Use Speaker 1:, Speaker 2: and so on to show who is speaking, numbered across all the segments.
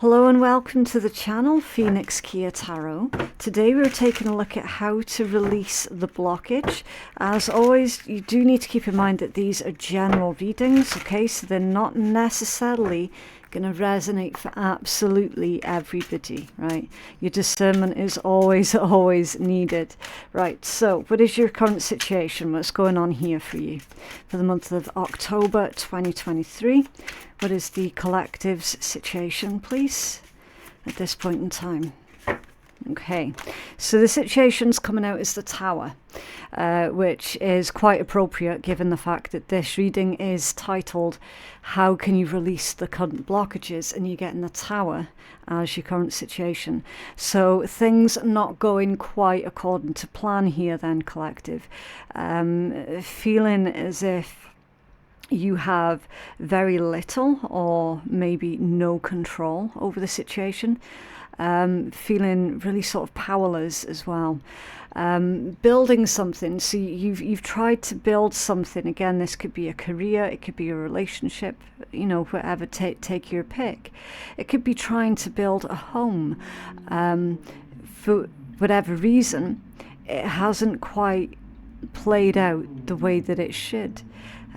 Speaker 1: Hello and welcome to the channel, Phoenix Keia Tarot. Today we're taking a look at how to release the blockage. As always, you do need to keep in mind that these are general readings, okay? So they're not necessarily going to resonate for absolutely everybody, right? Your discernment is always needed. Right, so what is your current situation? What's going on here for you for the month of October 2023? What is the collective's situation, please, at this point in time? Okay, so the situation's coming out as the Tower, which is quite appropriate given the fact that this reading is titled, How Can You Release the Current Blockages? And you're getting the Tower as your current situation. So things not going quite according to plan here then, collective. Feeling as if you have very little or maybe no control over the situation. Feeling really sort of powerless as well. Building something, so you've tried to build something. Again, this could be a career, it could be a relationship, you know, whatever, take your pick. It could be trying to build a home. For whatever reason, it hasn't quite played out the way that it should.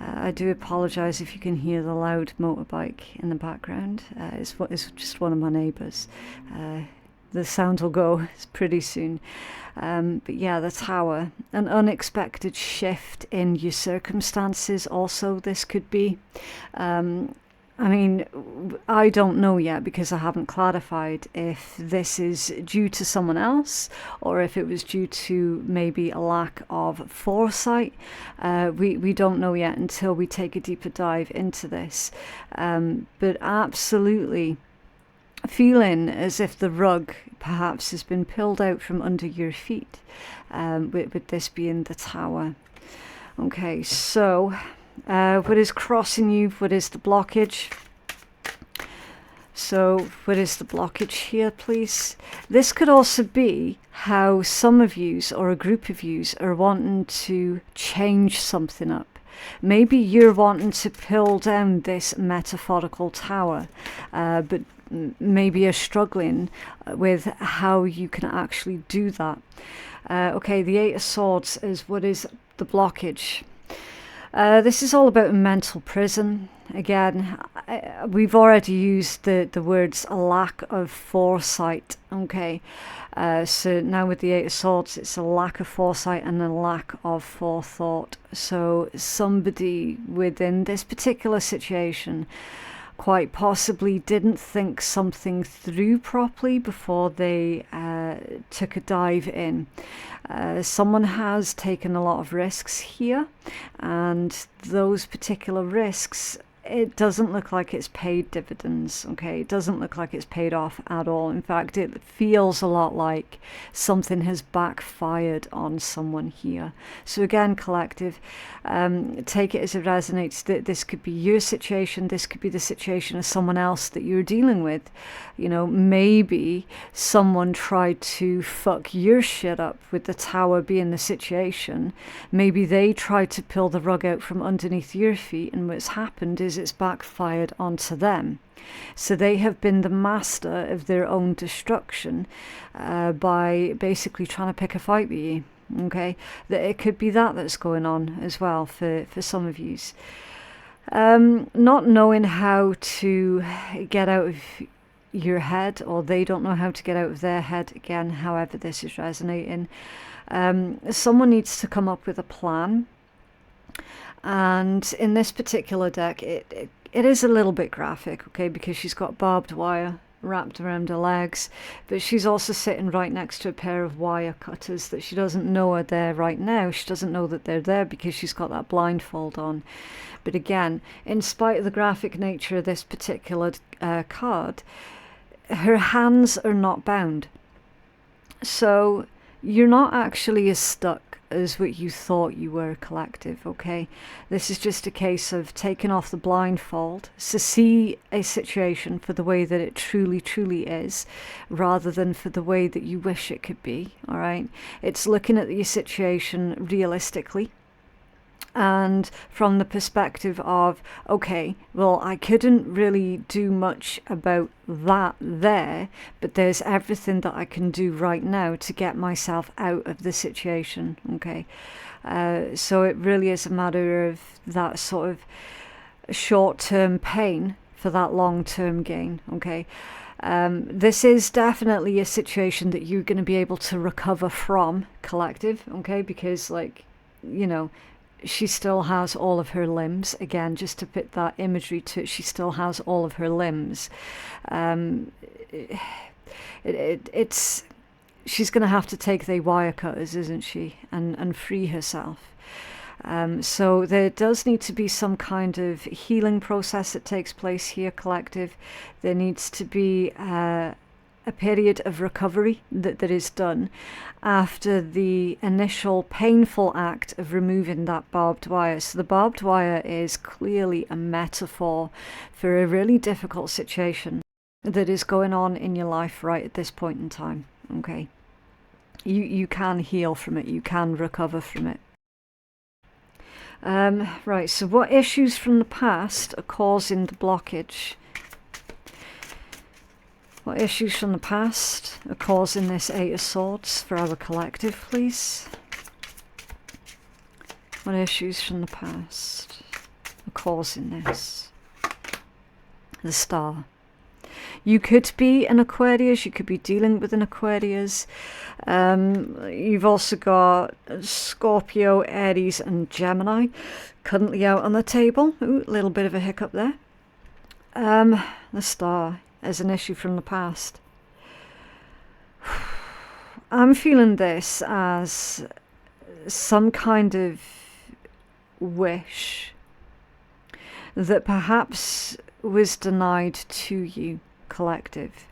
Speaker 1: I do apologise if you can hear the loud motorbike in the background. It's just one of my neighbours. The sound will go pretty soon. But yeah, the Tower. An unexpected shift in your circumstances also this could be. I mean, I don't know yet because I haven't clarified if this is due to someone else or if it was due to maybe a lack of foresight. We don't know yet until we take a deeper dive into this. But absolutely feeling as if the rug perhaps has been pulled out from under your feet, with this being the Tower. Okay, so what is crossing you? What is the blockage? So what is the blockage here, please? This could also be how some of yous or a group of yous are wanting to change something up. Maybe you're wanting to pull down this metaphorical tower, but maybe you're struggling with how you can actually do that. Okay, the Eight of Swords is what is the blockage. This is all about a mental prison. Again, we've already used the words a lack of foresight. Okay, so now with the Eight of Swords, it's a lack of foresight and a lack of forethought. So somebody within this particular situation quite possibly didn't think something through properly before they took a dive in. Someone has taken a lot of risks here, and those particular risks, it doesn't look like it's paid dividends, okay? It doesn't look like it's paid off at all. In fact, it feels a lot like something has backfired on someone here. So again, collective, take it as it resonates. That this could be your situation, this could be the situation of someone else that you're dealing with. You know, maybe someone tried to fuck your shit up with the Tower being the situation. Maybe they tried to pull the rug out from underneath your feet, and what's happened is it's backfired onto them. So they have been the master of their own destruction by basically trying to pick a fight with you. Okay, that it could be that's going on as well for some of yous. Not knowing how to get out of your head, or they don't know how to get out of their head. Again, however this is resonating, someone needs to come up with a plan. And in this particular deck, it is a little bit graphic, okay, because she's got barbed wire wrapped around her legs, but she's also sitting right next to a pair of wire cutters that she doesn't know are there right now. She doesn't know that they're there because she's got that blindfold on. But again, in spite of the graphic nature of this particular card, her hands are not bound. So you're not actually as stuck as what you thought you were, collective, okay? This is just a case of taking off the blindfold to see a situation for the way that it truly is, rather than for the way that you wish it could be, all right? It's looking at your situation realistically, And from the perspective of, okay, well, I couldn't really do much about that there, but there's everything that I can do right now to get myself out of the situation, okay? So it really is a matter of that sort of short-term pain for that long-term gain, okay? This is definitely a situation that you're going to be able to recover from, collective, okay? Because, like, you know, she still has all of her limbs. Again, just to put that imagery to it, she still has all of her limbs. It's she's going to have to take the wire cutters, isn't she, and free herself. So there does need to be some kind of healing process that takes place here, collective. There needs to be a period of recovery that is done after the initial painful act of removing that barbed wire. So the barbed wire is clearly a metaphor for a really difficult situation that is going on in your life right at this point in time, okay? You can heal from it, you can recover from it. Right, so what issues from the past are causing the blockage? What issues from the past are causing this Eight of Swords for our collective, please? What issues from the past are causing this? The Star. You could be an Aquarius, you could be dealing with an Aquarius. You've also got Scorpio, Aries and Gemini currently out on the table. Ooh, a little bit of a hiccup there. The Star as an issue from the past. I'm feeling this as some kind of wish that perhaps was denied to you, collective.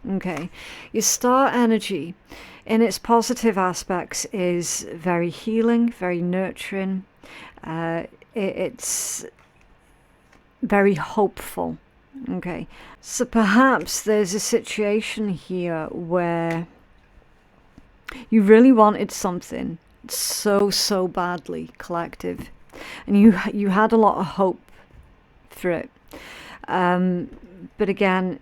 Speaker 1: Okay, your star energy in its positive aspects is very healing, very nurturing. It's very hopeful. Okay, so perhaps there's a situation here where you really wanted something so badly, collective, and you had a lot of hope for it, but again,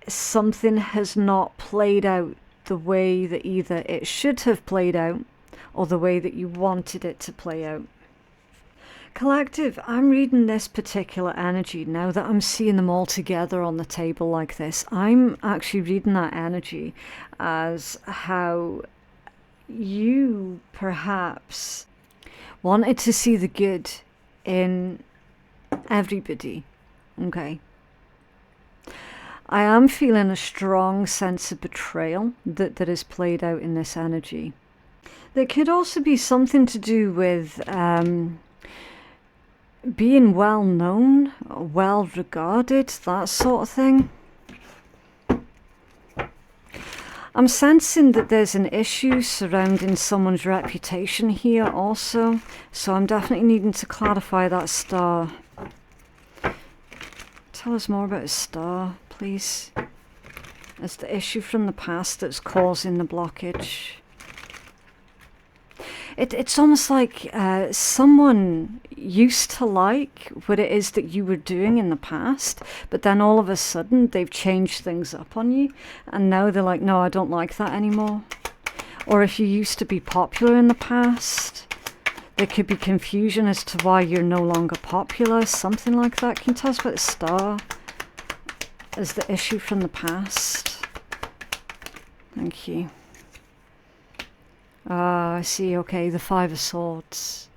Speaker 1: something has not played out the way that either it should have played out or the way that you wanted it to play out. Collective, I'm reading this particular energy now that I'm seeing them all together on the table like this. I'm actually reading that energy as how you perhaps wanted to see the good in everybody. Okay. I am feeling a strong sense of betrayal that is played out in this energy. There could also be something to do with being well known, well regarded, that sort of thing. I'm sensing that there's an issue surrounding someone's reputation here also, so I'm definitely needing to clarify that Star. Tell us more about a Star, please. It's the issue from the past that's causing the blockage. It's almost like someone used to like what it is that you were doing in the past, but then all of a sudden they've changed things up on you, and now they're like, no, I don't like that anymore. Or if you used to be popular in the past, there could be confusion as to why you're no longer popular, something like that. Can you tell us about the Star as the issue from the past? Thank you. I see, okay, the Five of Swords.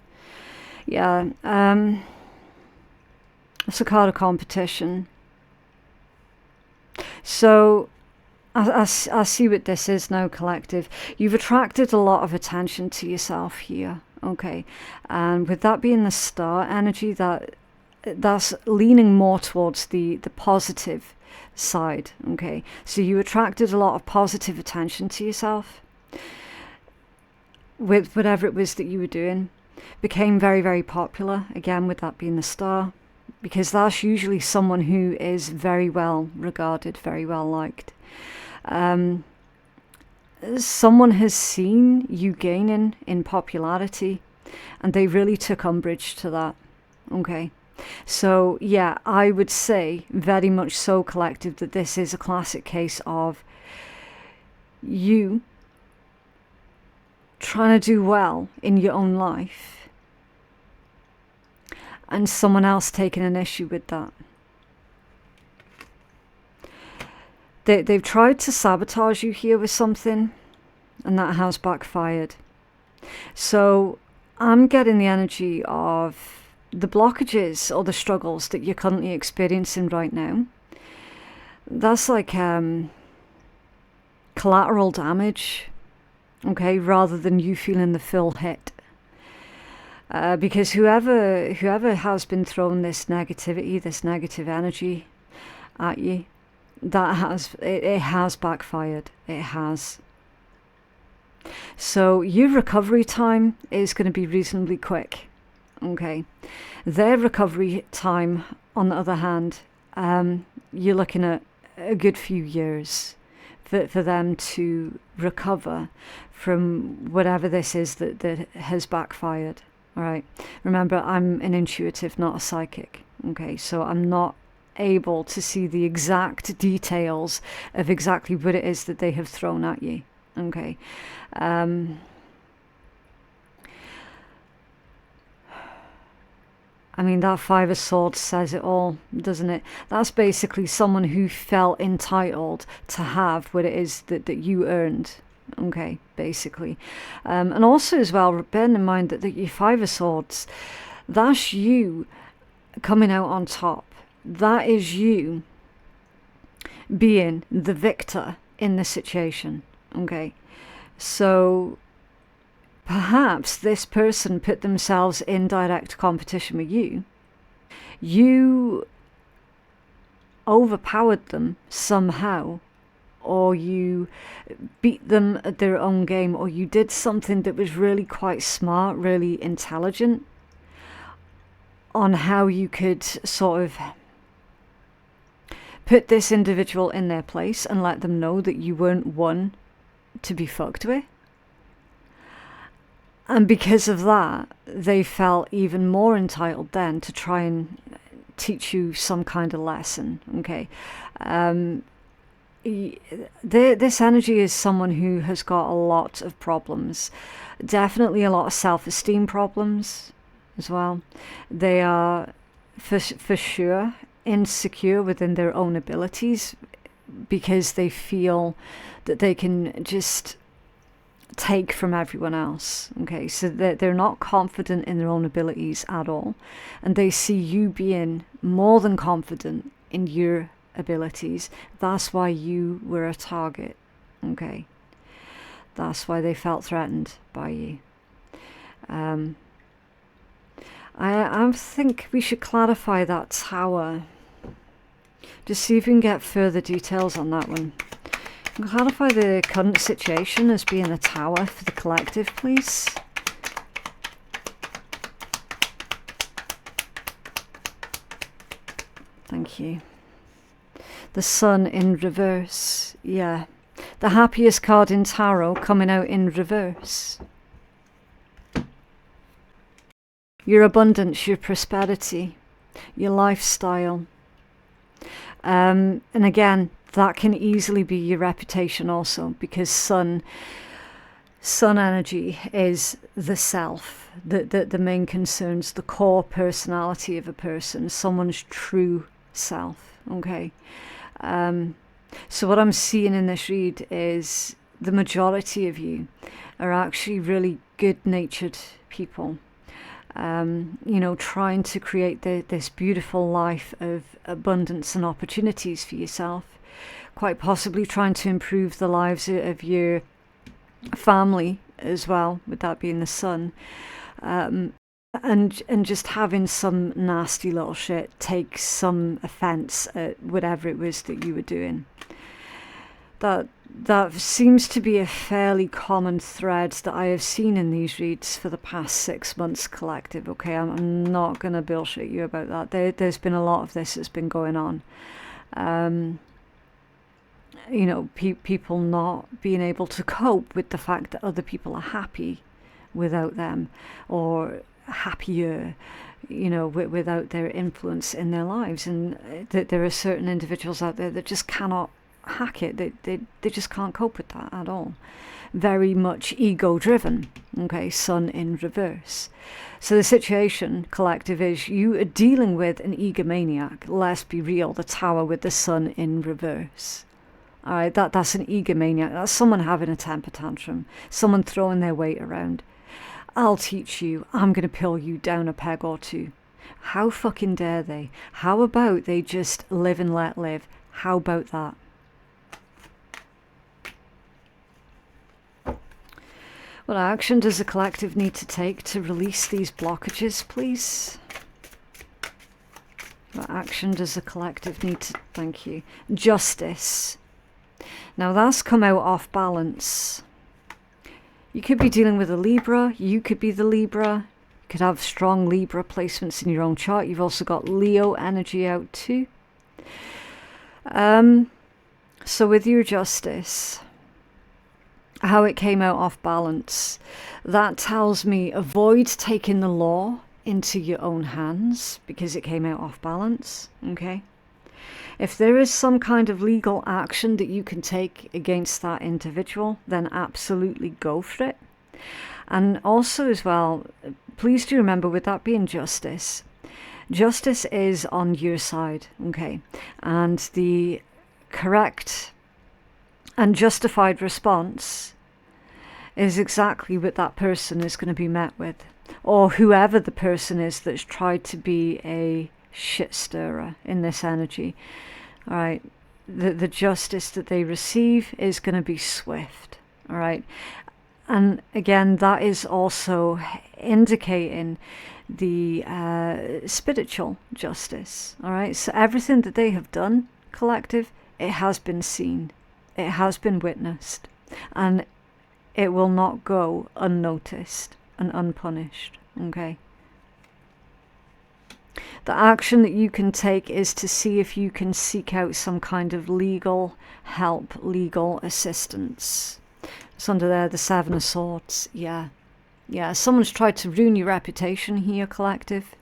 Speaker 1: Yeah, it's a card of competition. So, I see what this is now, collective. You've attracted a lot of attention to yourself here, okay? And with that being the Star energy, that's leaning more towards the positive side, okay? So you attracted a lot of positive attention to yourself with whatever it was that you were doing. Became very, very popular, again with that being the Star, because that's usually someone who is very well regarded, very well liked. Someone has seen you gaining in popularity, And they really took umbrage to that. Okay. So yeah, I would say very much so, collective, that this is a classic case of you trying to do well in your own life and someone else taking an issue with that. They've tried to sabotage you here with something, and that has backfired. So I'm getting the energy of the blockages or the struggles that you're currently experiencing right now. That's like collateral damage, okay, rather than you feeling the full hit. Because whoever has been throwing this negativity, this negative energy at you, it has backfired. It has. So your recovery time is going to be reasonably quick. Okay. Their recovery time, on the other hand, you're looking at a good few years for them to recover from whatever this is that has backfired. All right. Remember, I'm an intuitive, not a psychic. Okay. So I'm not able to see the exact details of exactly what it is that they have thrown at you. Okay. I mean, that Five of Swords says it all, doesn't it? That's basically someone who felt entitled to have what it is that you earned. Okay, basically. And also as well, bearing in mind that your Five of Swords, that's you coming out on top. That is you being the victor in the situation. Okay, so perhaps this person put themselves in direct competition with you. You overpowered them somehow, or you beat them at their own game, or you did something that was really quite smart, really intelligent on how you could sort of put this individual in their place and let them know that you weren't one to be fucked with. And because of that, they felt even more entitled then to try and teach you some kind of lesson. Okay. This energy is someone who has got a lot of problems. Definitely a lot of self-esteem problems as well. They are for sure insecure within their own abilities because they feel that they can just take from everyone else. Okay, so they're not confident in their own abilities at all, and they see you being more than confident in your abilities. That's why you were a target. Okay, that's why they felt threatened by you. I think we should clarify that tower. Just see if we can get further details on that one. Clarify the current situation as being a tower for the collective, please. Thank you. The Sun in reverse. Yeah. The happiest card in tarot coming out in reverse. Your abundance, your prosperity, your lifestyle. And again, that can easily be your reputation also, because sun energy is the self, the main concerns, the core personality of a person, someone's true self. Okay. So what I'm seeing in this read is the majority of you are actually really good-natured people. You know, trying to create this beautiful life of abundance and opportunities for yourself, quite possibly trying to improve the lives of your family as well, with that being the Sun, and just having some nasty little shit take some offense at whatever it was that you were doing. That seems to be a fairly common thread that I have seen in these reads for the past 6 months, collective. Okay, I'm not going to bullshit you about that. There's been a lot of this that's been going on. You know, people not being able to cope with the fact that other people are happy without them, or happier, you know, without their influence in their lives. And that there are certain individuals out there that just cannot hack it. They just can't cope with that at all. Very much ego driven. Okay, Sun in reverse. So the situation, collective, is you are dealing with an egomaniac. Let's be real, the Tower with the Sun in reverse. All right, that's an egomaniac. That's someone having a temper tantrum, someone throwing their weight around. I'll teach you. I'm going to pull you down a peg or two. How fucking dare they? How about they just live and let live? How about that? What action does the collective need to take to release these blockages, please? What action does the collective need to... Thank you. Justice. Now that's come out off balance. You could be dealing with a Libra. You could be the Libra. You could have strong Libra placements in your own chart. You've also got Leo energy out too. So with your justice, how it came out off balance, that tells me avoid taking the law into your own hands because it came out off balance. Okay, if there is some kind of legal action that you can take against that individual, then absolutely go for it. And also as well, please do remember, with that being justice, justice is on your side. Okay, and the correct and justified response is exactly what that person is going to be met with, or whoever the person is that's tried to be a shit stirrer in this energy. All right, the justice that they receive is going to be swift. All right, and again, that is also indicating the spiritual justice. All right, so everything that they have done, collective, it has been seen, it has been witnessed, and it will not go unnoticed and unpunished. Okay. The action that you can take is to see if you can seek out some kind of legal help, legal assistance. It's under there, the Seven of Swords. Yeah. Yeah, someone's tried to ruin your reputation here, collective.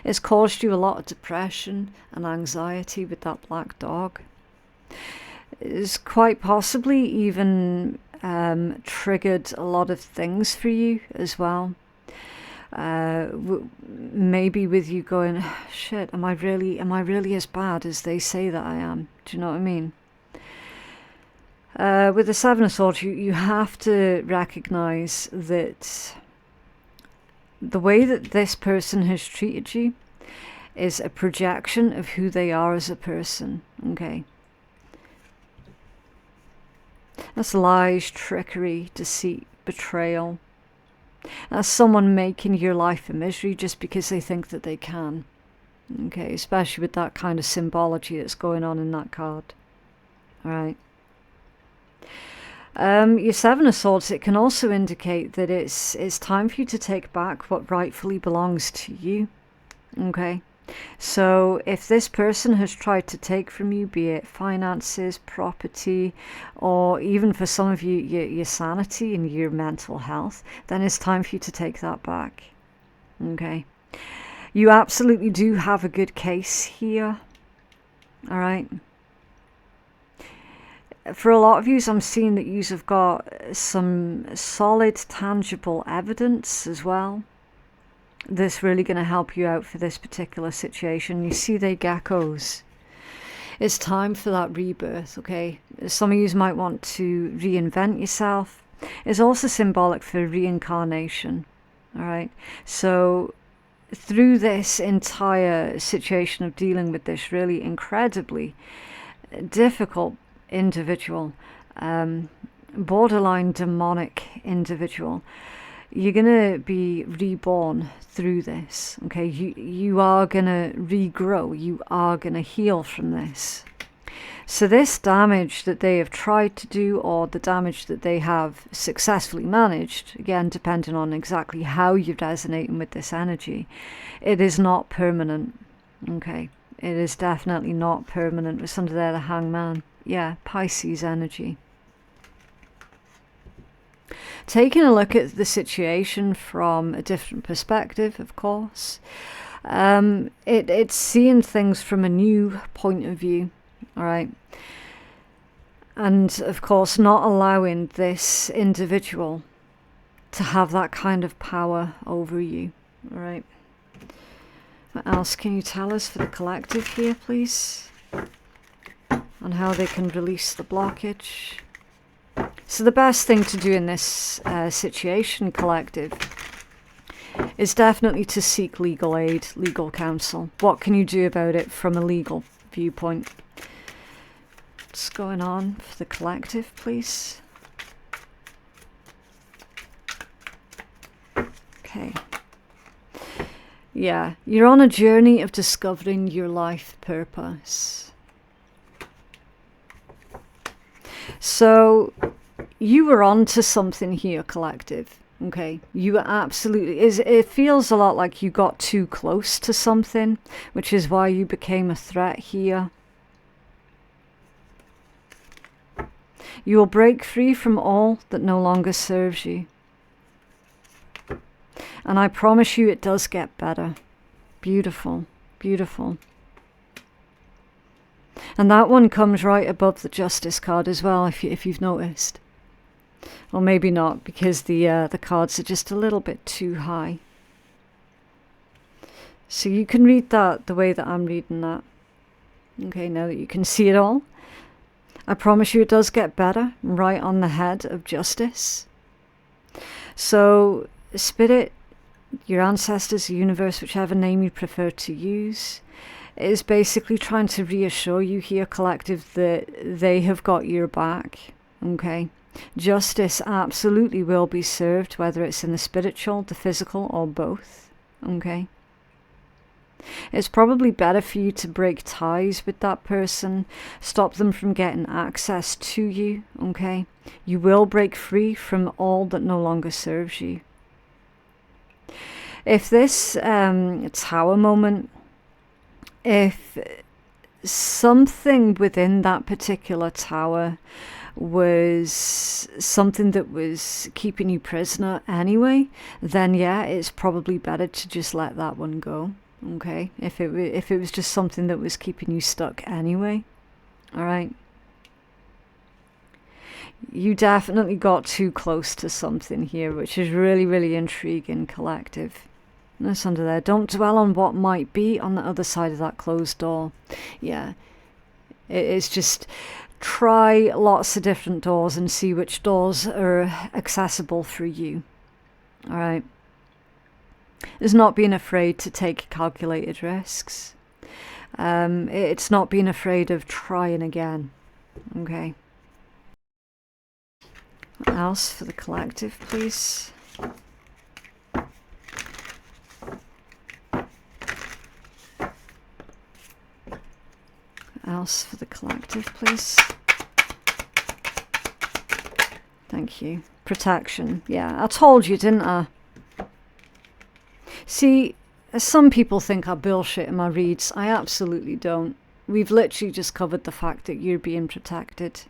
Speaker 1: It's caused you a lot of depression and anxiety with that black dog. It's quite possibly even triggered a lot of things for you as well. Maybe with you going, shit, am I really as bad as they say that I am? Do you know what I mean? With the Seven of Swords, you have to recognize that the way that this person has treated you is a projection of who they are as a person. Okay. That's lies, trickery, deceit, betrayal. That's someone making your life a misery just because they think that they can. Okay, especially with that kind of symbology that's going on in that card. Alright. Your Seven of Swords, it can also indicate that it's time for you to take back what rightfully belongs to you. Okay. So if this person has tried to take from you, be it finances, property, or even for some of you, your sanity and your mental health, then it's time for you to take that back. Okay. You absolutely do have a good case here. All right. For a lot of you, I'm seeing that you have got some solid, tangible evidence as well. That's really going to help you out for this particular situation. You see the geckos. It's time for that rebirth, okay? Some of you might want to reinvent yourself. It's also symbolic for reincarnation, all right? So through this entire situation of dealing with this really incredibly difficult individual, borderline demonic individual, you're going to be reborn through this, okay? You are going to regrow. You are going to heal from this. So this damage that they have tried to do, or the damage that they have successfully managed, again, depending on exactly how you're resonating with this energy, it is not permanent, okay? It is definitely not permanent. It's under there, the Hangman. Yeah, Pisces energy. taking a look at the situation from a different perspective, of course. It's seeing things from a new point of view, all right? And, of course, not allowing this individual to have that kind of power over you, all right? What else can you tell us for the collective here, please? On how they can release the blockage. So the best thing to do in this situation, collective, is definitely to seek legal aid, legal counsel. What can you do about it from a legal viewpoint? What's going on for the collective, please? Okay. Yeah, you're on a journey of discovering your life purpose. So, you were on to something here, collective. Okay, you were absolutely... It feels a lot like you got too close to something, which is why you became a threat here. You will break free from all that no longer serves you. And I promise you it does get better. Beautiful, beautiful. And that one comes right above the Justice card as well, if you've noticed. Or maybe not, because the cards are just a little bit too high. So you can read that the way that I'm reading that. Okay, now that you can see it all. I promise you it does get better, right on the head of Justice. So, Spirit, your ancestors, the universe, whichever name you prefer to use, is basically trying to reassure you here, collective, that they have got your back, okay? Justice absolutely will be served, whether it's in the spiritual, the physical, or both, okay? It's probably better for you to break ties with that person, stop them from getting access to you, okay? You will break free from all that no longer serves you. If this tower moment, if something within that particular tower was something that was keeping you prisoner anyway, then yeah, it's probably better to just let that one go, okay? If it was just something that was keeping you stuck anyway, all right? You definitely got too close to something here, which is really, really intriguing, collective. That's under there. Don't dwell on what might be on the other side of that closed door. Yeah. It's just try lots of different doors and see which doors are accessible for you. Alright. It's not being afraid to take calculated risks. It's not being afraid of trying again. Okay. What else for the collective, please? Else for the collective, please. Thank you. Protection. Yeah, I told you, didn't I? See, some people think I bullshit in my reads. I absolutely don't. We've literally just covered the fact that you're being protected.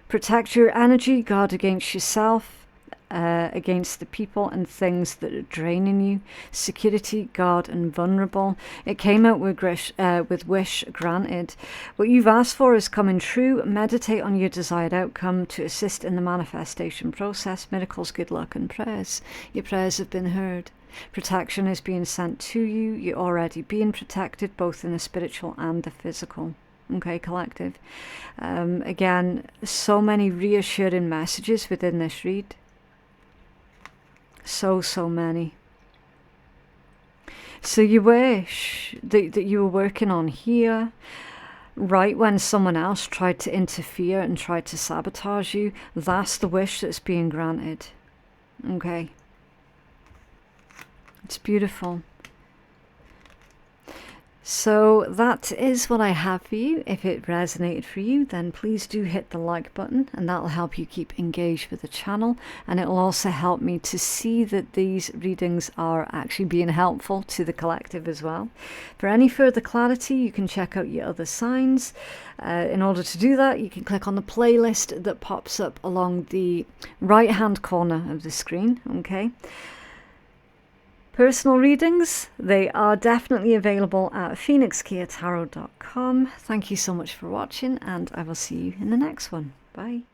Speaker 1: Protect your energy, guard against yourself, against the people and things that are draining you. Security, guard, and vulnerable. It came out with wish granted. What you've asked for is coming true. Meditate on your desired outcome to assist in the manifestation process. Miracles, good luck, and prayers. Your prayers have been heard. Protection is being sent to you. You're already being protected, both in the spiritual and the physical. Okay, collective. Again, so many reassuring messages within this read. So many. So you wish that you were working on here right when someone else tried to interfere and tried to sabotage you. That's the wish that's being granted. Okay. It's beautiful. So that is what I have for you. If it resonated for you, then please do hit the like button, and that'll help you keep engaged with the channel, and it'll also help me to see that these readings are actually being helpful to the collective as well. For any further clarity, you can check out your other signs. In order to do that, you can click on the playlist that pops up along the right hand corner of the screen. Okay. Personal readings, they are definitely available at phoenixkeiatarot.com. Thank you so much for watching, and I will see you in the next one. Bye.